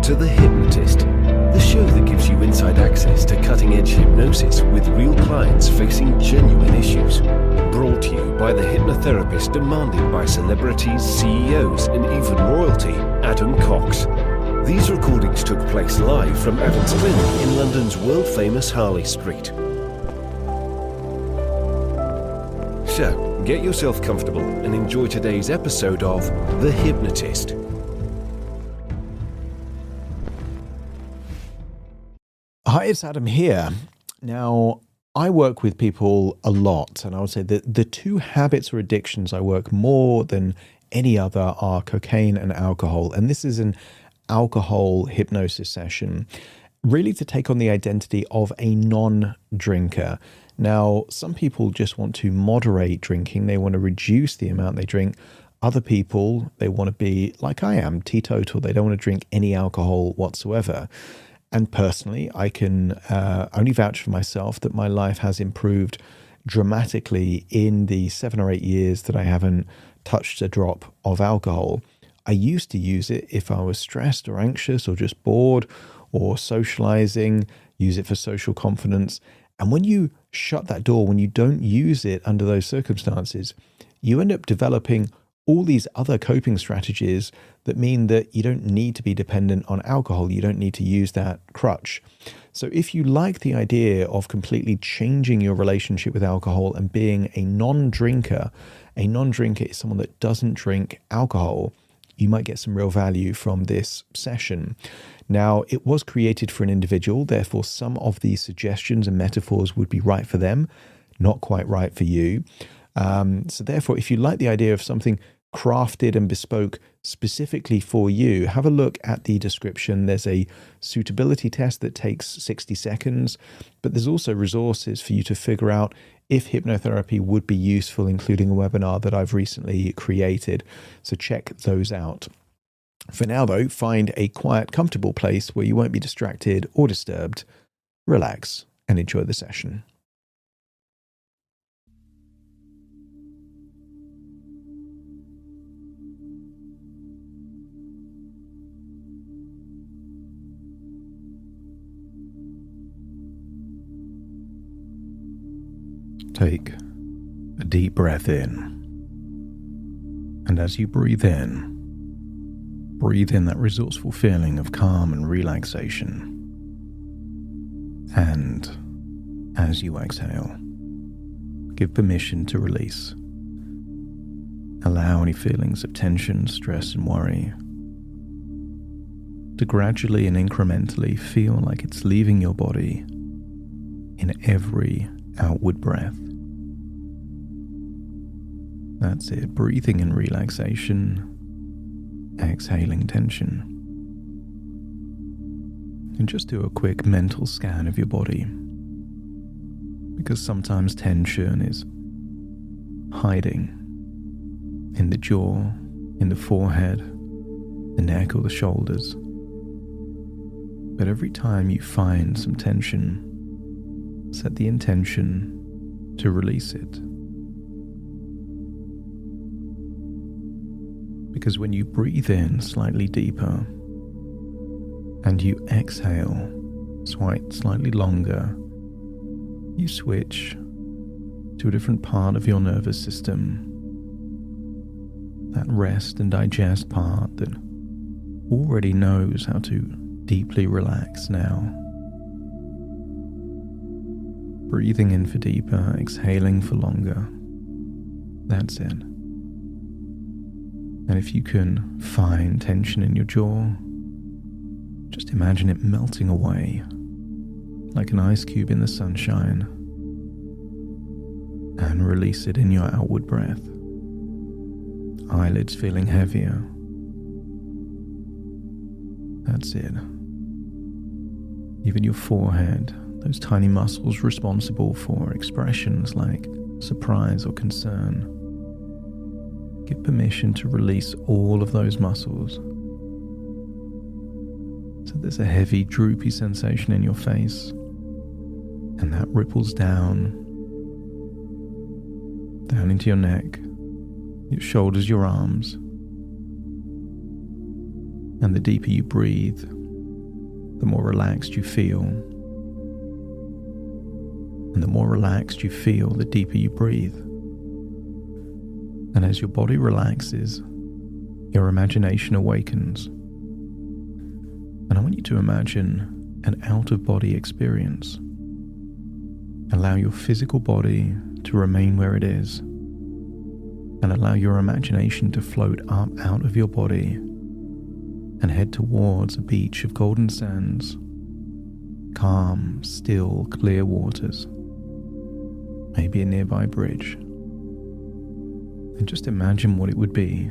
to The Hypnotist, the show that gives you inside access to cutting-edge hypnosis with real clients facing genuine issues. Brought to you by the hypnotherapist demanded by celebrities, CEOs, and even royalty, Adam Cox. These recordings took place live from Adam's clinic in London's world-famous Harley Street. So, get yourself comfortable and enjoy today's episode of The Hypnotist. Hi, it's Adam here. Now, I work with people a lot, and I would say that the two habits or addictions I work more than any other are cocaine and alcohol. And this is an alcohol hypnosis session, really to take on the identity of a non-drinker. Now, some people just want to moderate drinking. They want to reduce the amount they drink. Other people, they want to be like I am, teetotal. They don't want to drink any alcohol whatsoever. And personally, I can only vouch for myself that my life has improved dramatically in the 7 or 8 years that I haven't touched a drop of alcohol. I used to use it if I was stressed or anxious or just bored or socializing, use it for social confidence. And when you shut that door, when you don't use it under those circumstances, you end up developing all these other coping strategies that mean that you don't need to be dependent on alcohol. You don't need to use that crutch. So if you like the idea of completely changing your relationship with alcohol and being a non-drinker is someone that doesn't drink alcohol, you might get some real value from this session. Now, it was created for an individual, therefore some of these suggestions and metaphors would be right for them, not quite right for you. So therefore, if you like the idea of something crafted and bespoke specifically for you, have a look at the description. There's a suitability test that takes 60 seconds, but there's also resources for you to figure out if hypnotherapy would be useful, including a webinar that I've recently created. So check those out. For now, though, find a quiet, comfortable place where you won't be distracted or disturbed. Relax and enjoy the session. Take a deep breath in, and as you breathe in that resourceful feeling of calm and relaxation. And as you exhale, give permission to release. Allow any feelings of tension, stress, and worry to gradually and incrementally feel like it's leaving your body in every outward breath. That's it, breathing in relaxation, exhaling tension. And just do a quick mental scan of your body, because sometimes tension is hiding in the jaw, in the forehead, the neck or the shoulders. But every time you find some tension, set the intention to release it. Because when you breathe in slightly deeper and you exhale slightly longer, you switch to a different part of your nervous system, that rest and digest part that already knows how to deeply relax now. Breathing in for deeper, exhaling for longer. That's it. And if you can find tension in your jaw, just imagine it melting away like an ice cube in the sunshine, and release it in your outward breath. Eyelids feeling heavier. That's it. Even your forehead, those tiny muscles responsible for expressions like surprise or concern. Give permission to release all of those muscles. So there's a heavy, droopy sensation in your face, and that ripples down into your neck, your shoulders, your arms. And the deeper you breathe, the more relaxed you feel. And the more relaxed you feel, the deeper you breathe. And as your body relaxes, your imagination awakens. And I want you to imagine an out-of-body experience. Allow your physical body to remain where it is, and allow your imagination to float up out of your body and head towards a beach of golden sands, calm, still, clear waters, maybe a nearby bridge. And just imagine what it would be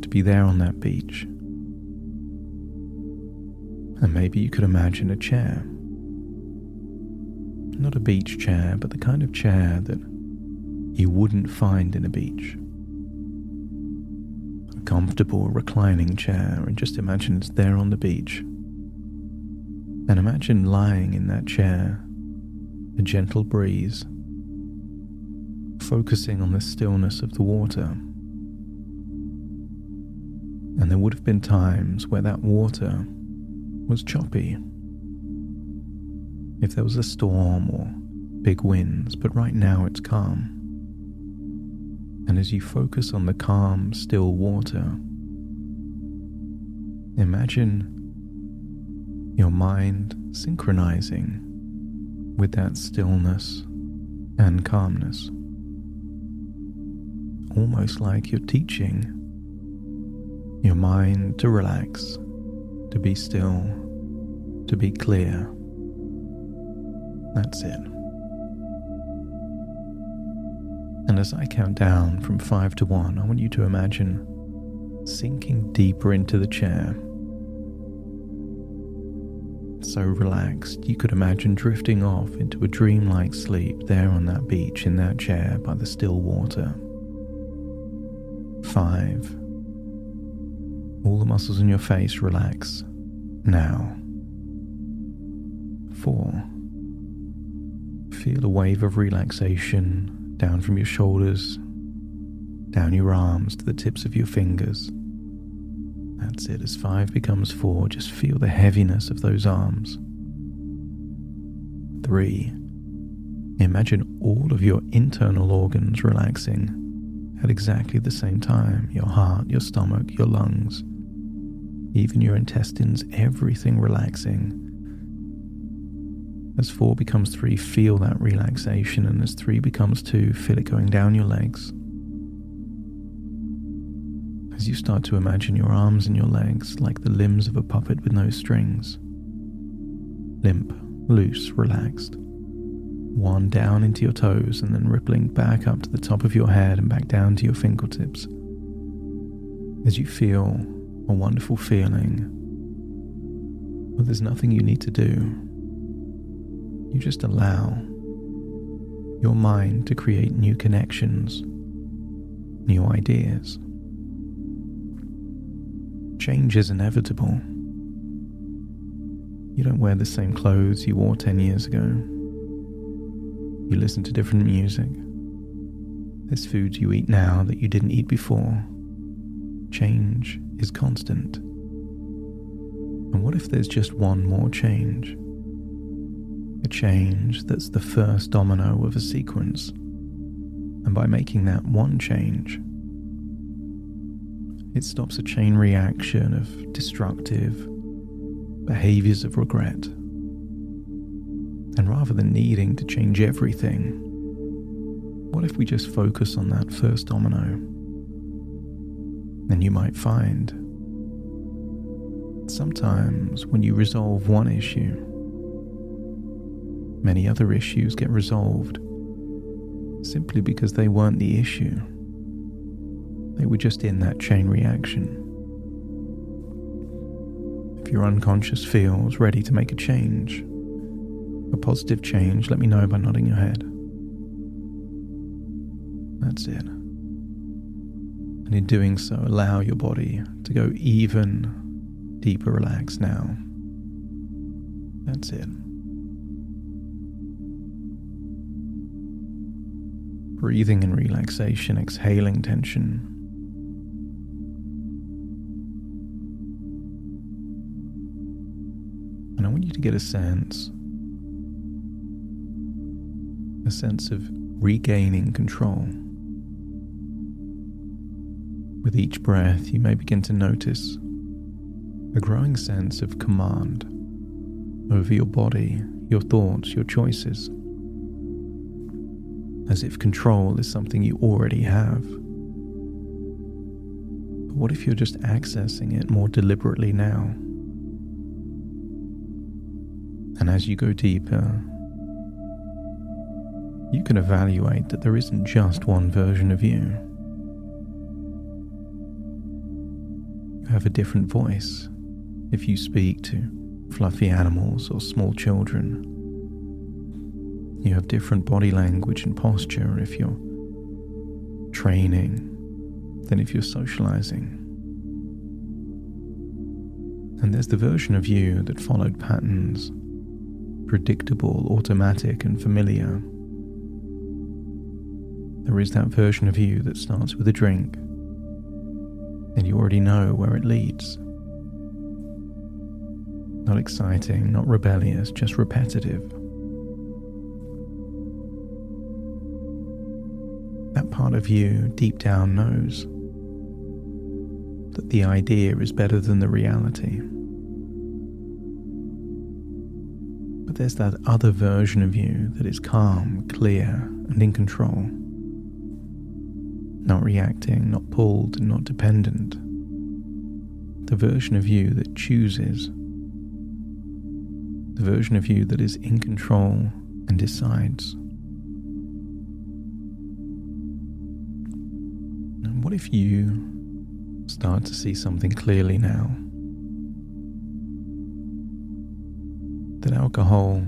to be there on that beach. And maybe you could imagine a chair. Not a beach chair, but the kind of chair that you wouldn't find in a beach. A comfortable reclining chair, and just imagine it's there on the beach. And imagine lying in that chair, a gentle breeze, focusing on the stillness of the water. And there would have been times where that water was choppy, if there was a storm or big winds, but right now it's calm. And as you focus on the calm, still water, imagine your mind synchronizing with that stillness and calmness. Almost like you're teaching your mind to relax, to be still, to be clear. That's it. And as I count down from 5 to 1, I want you to imagine sinking deeper into the chair. So relaxed, you could imagine drifting off into a dreamlike sleep there on that beach in that chair by the still water. 5. All the muscles in your face relax now. 4. Feel a wave of relaxation down from your shoulders, down your arms to the tips of your fingers. That's it. As 5 becomes 4, just feel the heaviness of those arms. 3. Imagine all of your internal organs relaxing at exactly the same time. Your heart, your stomach, your lungs, even your intestines, everything relaxing. As 4 becomes 3, feel that relaxation, and as 3 becomes 2, feel it going down your legs. As you start to imagine your arms and your legs like the limbs of a puppet with no strings. Limp, loose, relaxed. 1 down into your toes and then rippling back up to the top of your head and back down to your fingertips. As you feel a wonderful feeling, but there's nothing you need to do. You just allow your mind to create new connections, new ideas. Change is inevitable. You don't wear the same clothes you wore 10 years ago. You listen to different music. There's foods you eat now that you didn't eat before. Change is constant. And what if there's just one more change? A change that's the first domino of a sequence. And by making that one change, it stops a chain reaction of destructive behaviors of regret. And rather than needing to change everything, what if we just focus on that first domino? And you might find sometimes when you resolve one issue, many other issues get resolved simply because they weren't the issue. They were just in that chain reaction. If your unconscious feels ready to make a change, a positive change, let me know by nodding your head. That's it. And in doing so, allow your body to go even deeper relaxed now. That's it. Breathing in relaxation, exhaling tension. And I want you to get a sense of regaining control. With each breath, you may begin to notice a growing sense of command over your body, your thoughts, your choices, as if control is something you already have. But what if you're just accessing it more deliberately now? And as you go deeper, you can evaluate that there isn't just one version of you. You have a different voice if you speak to fluffy animals or small children. You have different body language and posture if you're training than if you're socializing. And there's the version of you that followed patterns, predictable, automatic, and familiar. There is that version of you that starts with a drink, and you already know where it leads. Not exciting, not rebellious, just repetitive. That part of you deep down knows that the idea is better than the reality. But there's that other version of you that is calm, clear, and in control. Not reacting, not pulled, and not dependent. The version of you that chooses. The version of you that is in control and decides. And what if you start to see something clearly now? That alcohol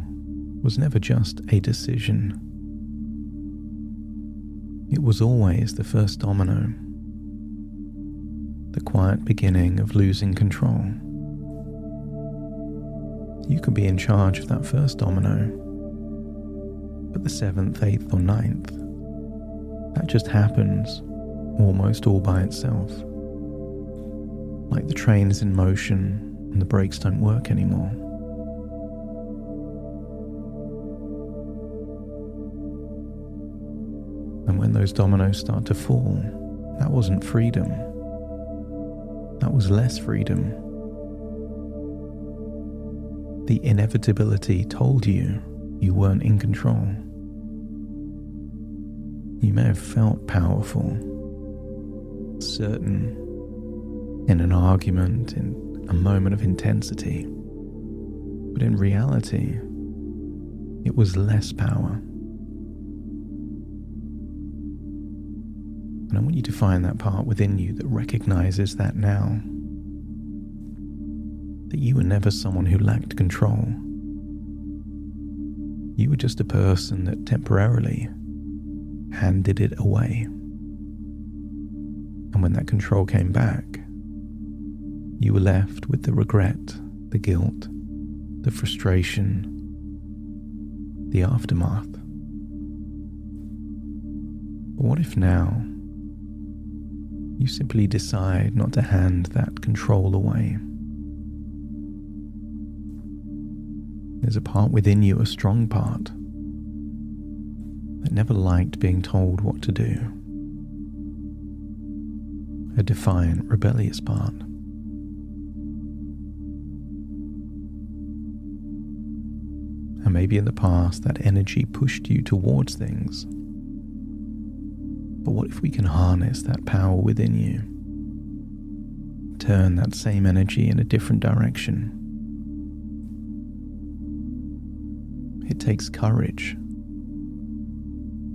was never just a decision. It was always the first domino, the quiet beginning of losing control. You could be in charge of that first domino, but the 7th, 8th, or 9th, that just happens almost all by itself. Like the train is in motion and the brakes don't work anymore. And when those dominoes start to fall, that wasn't freedom. That was less freedom. The inevitability told you you weren't in control. You may have felt powerful, certain, in an argument, in a moment of intensity. But in reality, it was less power. And I want you to find that part within you that recognizes that now. That you were never someone who lacked control. You were just a person that temporarily handed it away. And when that control came back, you were left with the regret, the guilt, the frustration, the aftermath. But what if now you simply decide not to hand that control away? There's a part within you, a strong part, that never liked being told what to do. A defiant, rebellious part. And maybe in the past that energy pushed you towards things. But what if we can harness that power within you? Turn that same energy in a different direction. It takes courage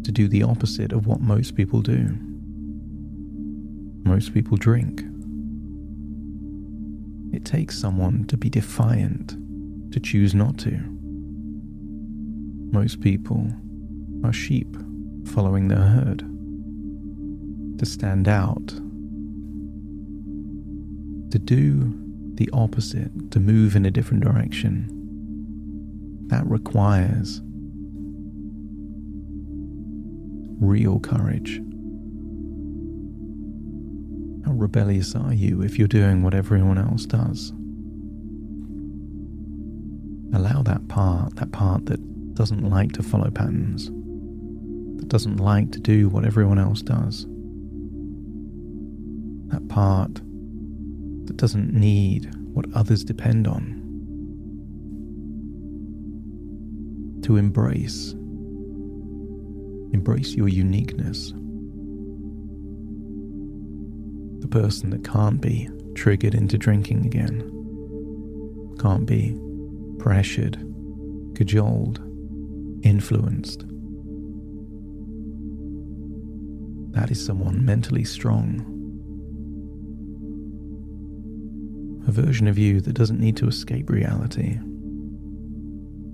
to do the opposite of what most people do. Most people drink. It takes someone to be defiant, to choose not to. Most people are sheep following their herd. To stand out, to do the opposite, to move in a different direction, that requires real courage. How rebellious are you if you're doing what everyone else does? Allow that part that doesn't like to follow patterns, that doesn't like to do what everyone else does, that part that doesn't need what others depend on, to embrace your uniqueness. The person that can't be triggered into drinking again, can't be pressured, cajoled, influenced. That is someone mentally strong. A version of you that doesn't need to escape reality.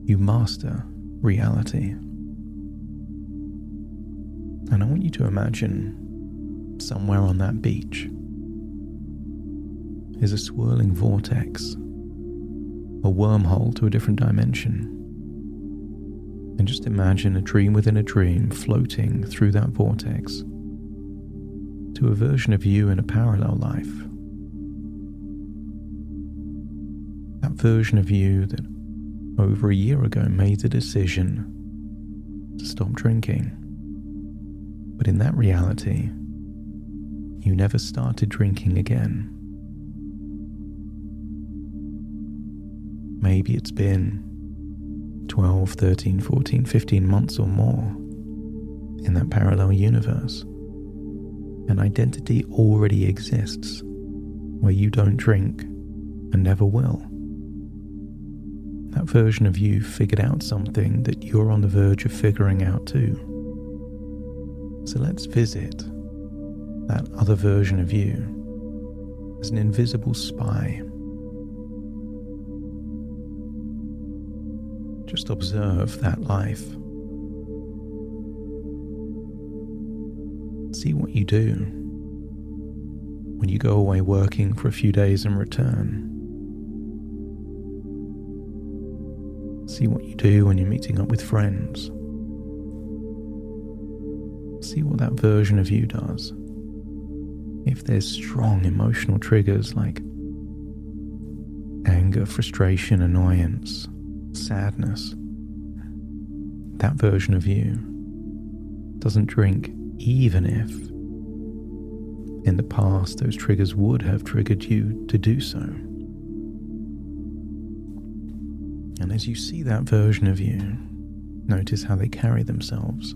You master reality. And I want you to imagine somewhere on that beach is a swirling vortex, a wormhole to a different dimension. And just imagine a dream within a dream floating through that vortex to a version of you in a parallel life. That version of you that over a year ago made the decision to stop drinking. But in that reality, you never started drinking again. Maybe it's been 12, 13, 14, 15 months or more in that parallel universe. An identity already exists where you don't drink and never will. That version of you figured out something that you're on the verge of figuring out too. So let's visit that other version of you as an invisible spy. Just observe that life. See what you do when you go away working for a few days and return. See what you do when you're meeting up with friends. See what that version of you does. If there's strong emotional triggers like anger, frustration, annoyance, sadness, that version of you doesn't drink even if in the past those triggers would have triggered you to do so. And as you see that version of you, notice how they carry themselves,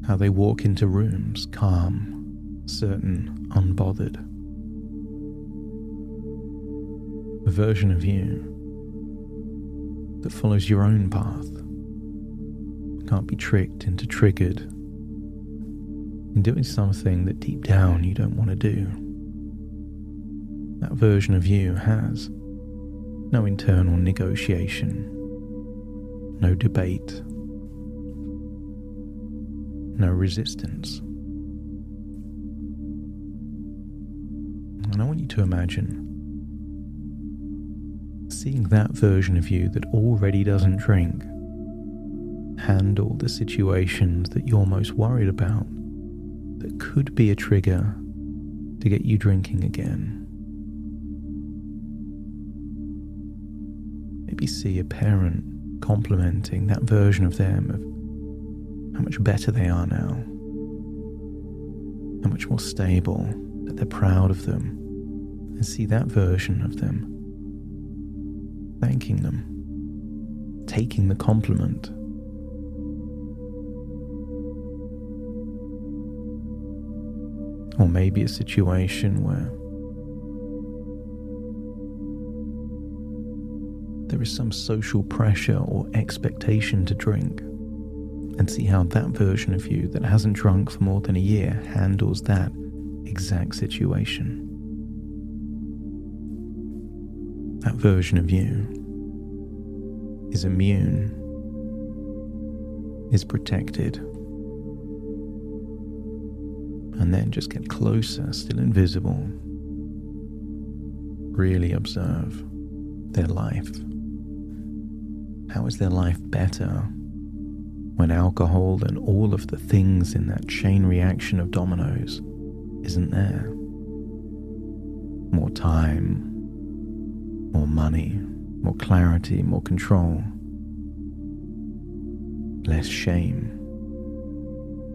how they walk into rooms calm, certain, unbothered. A version of you that follows your own path, can't be tricked into triggered in doing something that deep down you don't want to do. That version of you has no internal negotiation, no debate, no resistance. And I want you to imagine seeing that version of you that already doesn't drink handle the situations that you're most worried about that could be a trigger to get you drinking again. Maybe see a parent complimenting that version of them of how much better they are now, how much more stable, that they're proud of them, and see that version of them thanking them, taking the compliment. Or maybe a situation where there is some social pressure or expectation to drink, and see how that version of you that hasn't drunk for more than a year handles that exact situation. That version of you is immune, is protected, and then just get closer, still invisible. Really observe their life. How is their life better when alcohol and all of the things in that chain reaction of dominoes isn't there? More time, more money, more clarity, more control, less shame,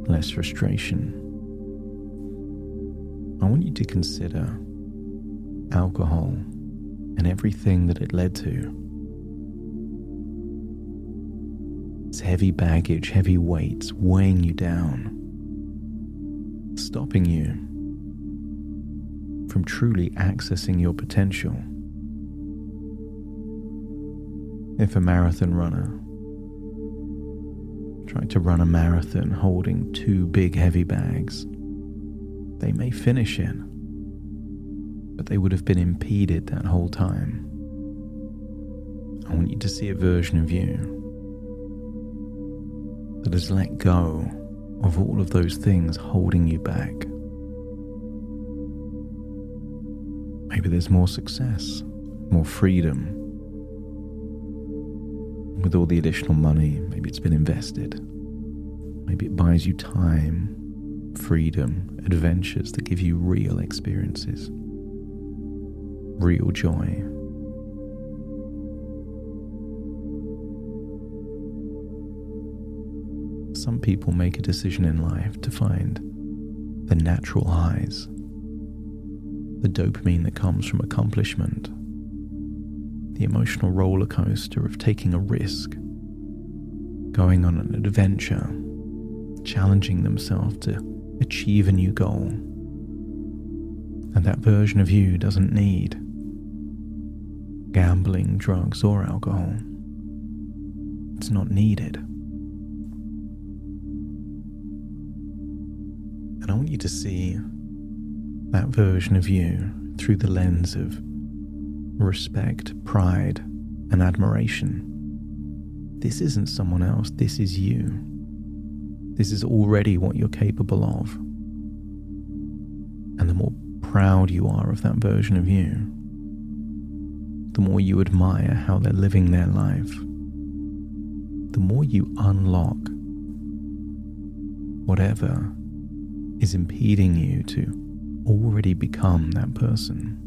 less frustration. I want you to consider alcohol and everything that it led to. It's heavy baggage, heavy weights weighing you down, stopping you from truly accessing your potential. If a marathon runner tried to run a marathon holding 2 big heavy bags, they may finish it, but they would have been impeded that whole time. I want you to see a version of you that has let go of all of those things holding you back. Maybe there's more success, more freedom. With all the additional money, maybe it's been invested. Maybe it buys you time, freedom, adventures that give you real experiences, real joy. Some people make a decision in life to find the natural highs, the dopamine that comes from accomplishment, the emotional roller coaster of taking a risk, going on an adventure, challenging themselves to achieve a new goal. And that version of you doesn't need gambling, drugs, or alcohol. It's not needed. And I want you to see that version of you through the lens of respect, pride, and admiration. This isn't someone else, this is you. This is already what you're capable of. And the more proud you are of that version of you, the more you admire how they're living their life, the more you unlock whatever is impeding you to already become that person.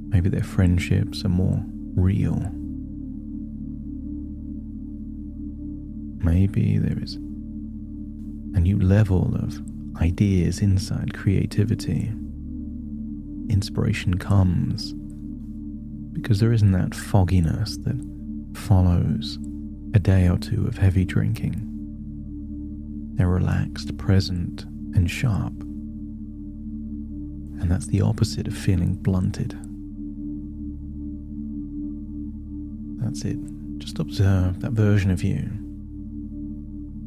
Maybe their friendships are more real. Maybe there is a new level of ideas inside creativity. Inspiration comes because there isn't that fogginess that follows a day or two of heavy drinking. They're relaxed, present, and sharp. And that's the opposite of feeling blunted. That's it. Just observe that version of you.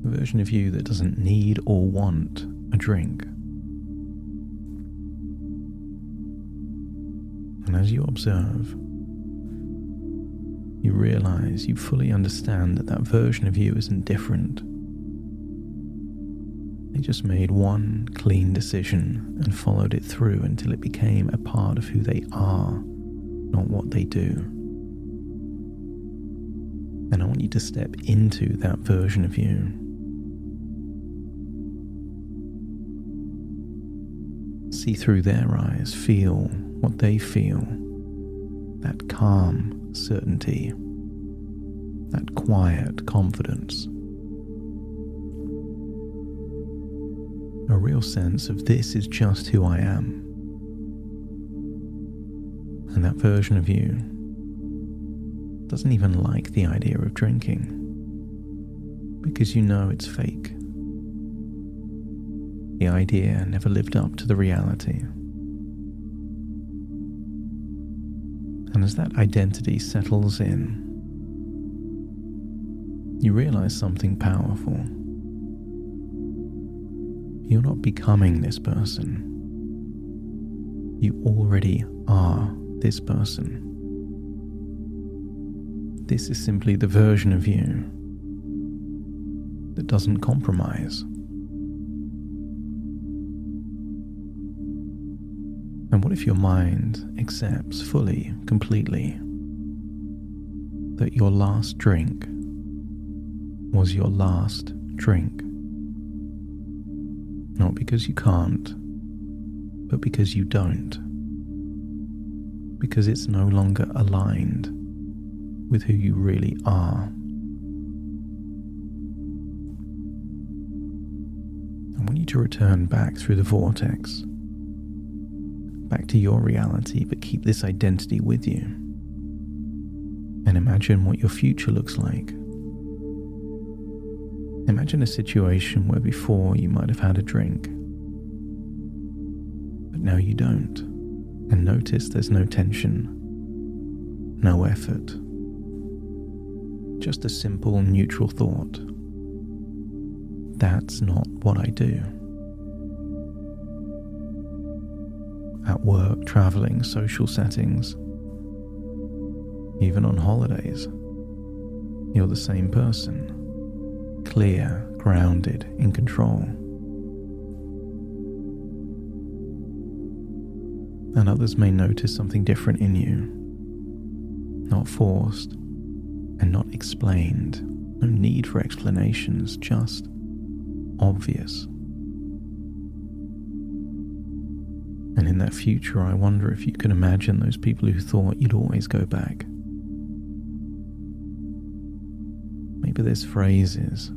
The version of you that doesn't need or want a drink. And as you observe, you realize, you fully understand that that version of you isn't different. They just made one clean decision and followed it through until it became a part of who they are, not what they do. And I want you to step into that version of you. See through their eyes, feel what they feel, that calm certainty, that quiet confidence. A real sense of this is just who I am. And that version of you doesn't even like the idea of drinking because you know it's fake. The idea never lived up to the reality. And as that identity settles in, you realize something powerful. You're not becoming this person. You already are this person. This is simply the version of you that doesn't compromise. And what if your mind accepts fully, completely, that your last drink was your last drink? Not because you can't, but because you don't. because it's no longer aligned with who you really are. I want you to return back through the vortex, back to your reality, but keep this identity with you. And imagine what your future looks like. Imagine a situation where before you might have had a drink, but now you don't. And notice there's no tension, no effort. Just a simple neutral thought. That's not what I do. At work, traveling, social settings, even on holidays, you're the same person. Clear, grounded, in control. And others may notice something different in you. Not forced and not explained. No need for explanations, just obvious. And in that future, I wonder if you can imagine those people who thought you'd always go back. Maybe there's phrases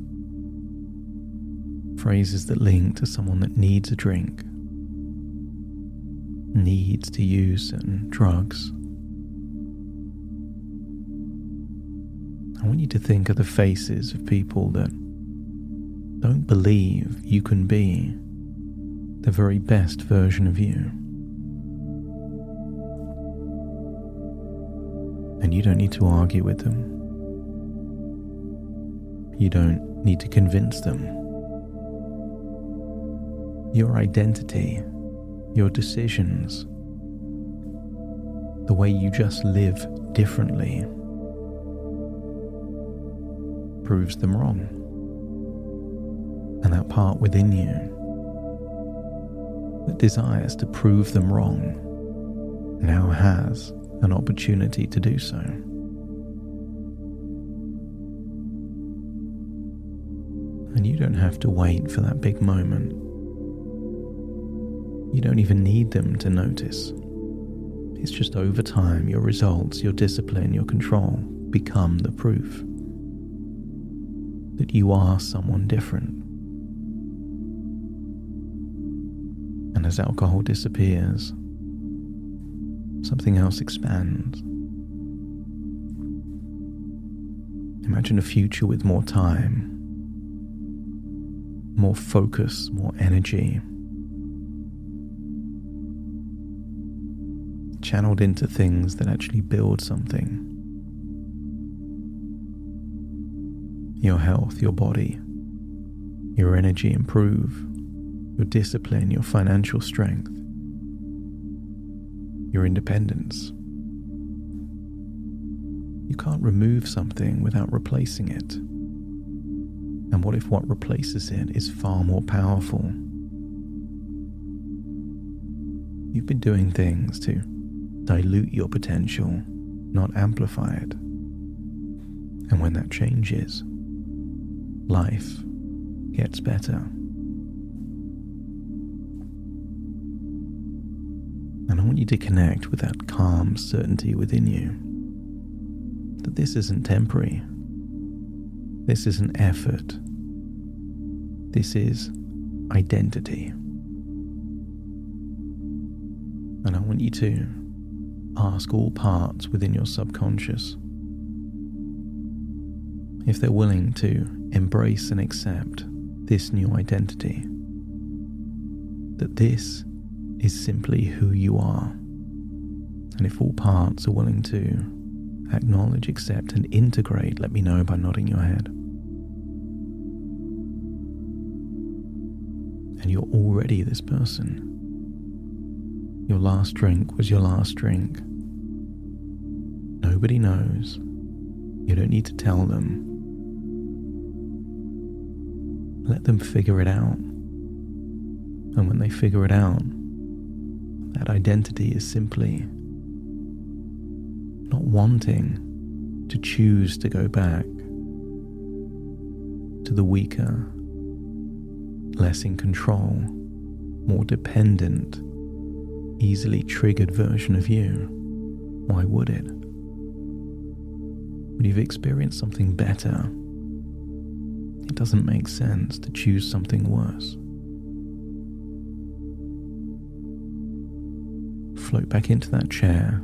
that link to someone that needs a drink, needs to use certain drugs. I want you to think of the faces of people that don't believe you can be the very best version of you. And you don't need to argue with them. You don't need to convince them. Your identity, your decisions, the way you just live differently proves them wrong. And that part within you that desires to prove them wrong now has an opportunity to do so. And you don't have to wait for that big moment. You don't even need them to notice. It's just over time, your results, your discipline, your control become the proof that you are someone different. And as alcohol disappears, something else expands. Imagine a future with more time, more focus, more energy, channeled into things that actually build something. Your health, your body, your energy improve, your discipline, your financial strength, your independence. You can't remove something without replacing it. And what if what replaces it is far more powerful? You've been doing things to dilute your potential, not amplify it. And when that changes, life gets better. And I want you to connect with that calm certainty within you that this isn't temporary. This isn't effort. This is identity. And I want you to ask all parts within your subconscious if they're willing to embrace and accept this new identity, that this is simply who you are. And if all parts are willing to acknowledge, accept, and integrate, let me know by nodding your head. And you're already this person. Your last drink was your last drink. Nobody knows. You don't need to tell them. Let them figure it out. And when they figure it out, that identity is simply not wanting to choose to go back to the weaker, less in control, more dependent, easily triggered version of you. Why would it? When you've experienced something better, it doesn't make sense to choose something worse. Float back into that chair.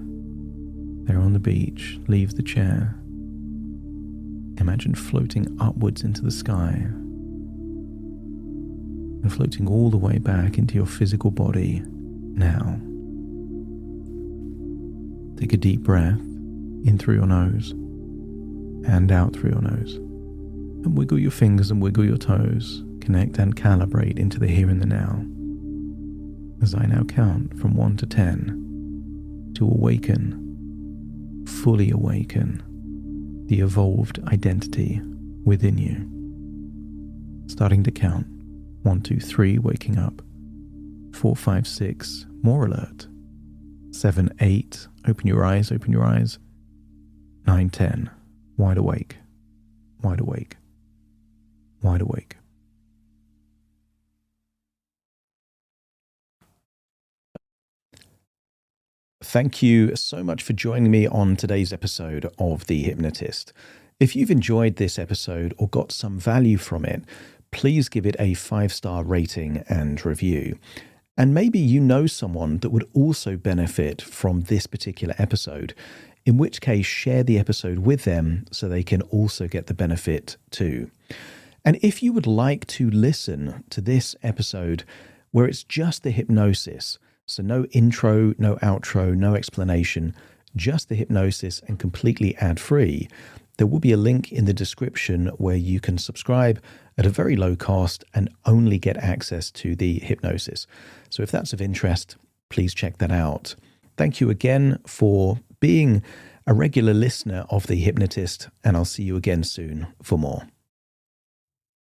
There on the beach, leave the chair. Imagine floating upwards into the sky and floating all the way back into your physical body now. Take a deep breath in through your nose and out through your nose. And wiggle your fingers and wiggle your toes. Connect and calibrate into the here and the now. As I now count from 1 to 10 to awaken, fully awaken the evolved identity within you. Starting to count. 1, 2, 3, waking up. 4, 5, 6, more alert. 7, 8, open your eyes, open your eyes. 9, 10, wide awake, wide awake, wide awake. Thank you so much for joining me on today's episode of The Hypnotist. If you've enjoyed this episode or got some value from it, please give it a 5-star rating and review. And maybe you know someone that would also benefit from this particular episode, in which case share the episode with them so they can also get the benefit too. And if you would like to listen to this episode where it's just the hypnosis, so no intro, no outro, no explanation, just the hypnosis and completely ad-free, there will be a link in the description where you can subscribe at a very low cost and only get access to the hypnosis. So if that's of interest, please check that out. Thank you again for being a regular listener of The Hypnotist, and I'll see you again soon for more.